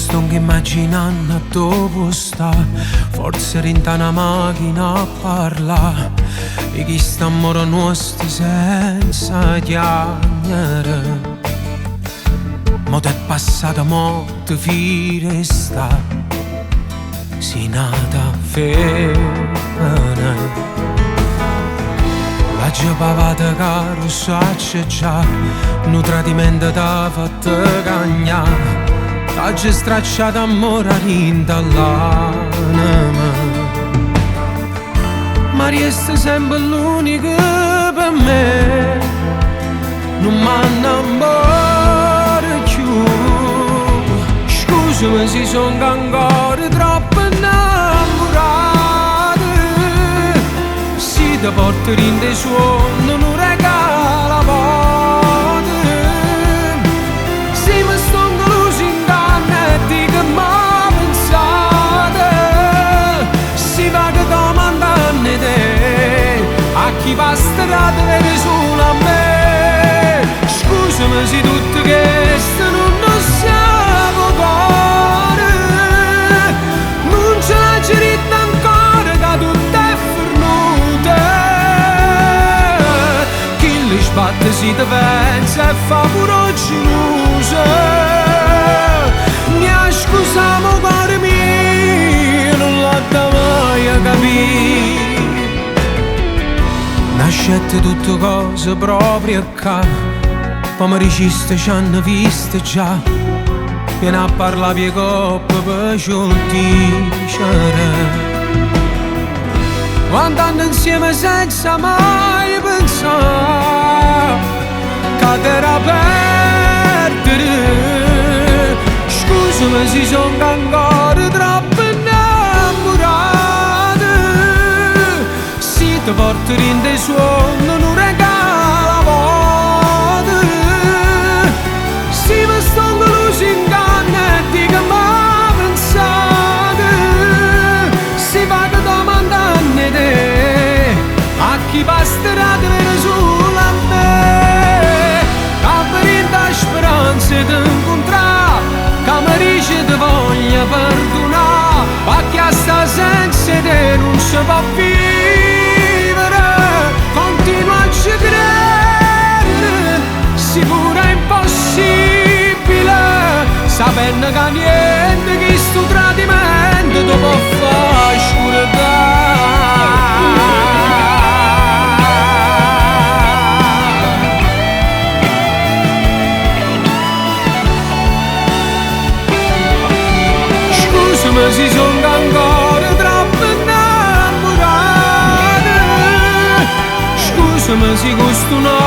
sto immaginando dove sta, forse rinta una macchina a parlare di chi sta amore nostro senza chiamare. Mo t'è passata molto fine sta, si nata femmina. La giapavata caro sacce già, un tradimento t'ha fatto cagnare, t'ha già stracciato amore rinta all'anima. Ma resta sempre l'unico per me, non m'annamora più. Scusami se sono ancora troppo innamorato, si ti porto in dei suoni non regala volte. Se mi sto lusingando e dico ma pensate, si va che domandano te a chi va strada vede solo a me. Scusami se tutto questo non siamo cuore, non ce l'ha gerita ancora che tutto è fornuto. Chi li sbatte si te pensa e fa pure geloso. Mi scusiamo cuore mio, non l'ha mai capito. Nascette tutte cose proprio qua, pomericiste ci hanno viste già, viene a parlare di coppe per dicere. Quando andano insieme senza mai pensare che t'era perdere. Scusami se sono ancora troppo innamorato, si ti porto in dei suoni non regala volte. Si mi sto lusingando e dico ma pensate, si va che domandano te a chi basterà di vedere solo a me. Caparinda speranza di incontrare, camerice di voglia perdonare, ma chi sta senza te non si può vivere. Continua a ci credere, sicuro è impossibile, sapendo che niente che sto tradimento ti può far scordare. Scusami se sono ancora troppo innamorato, scusami se questo no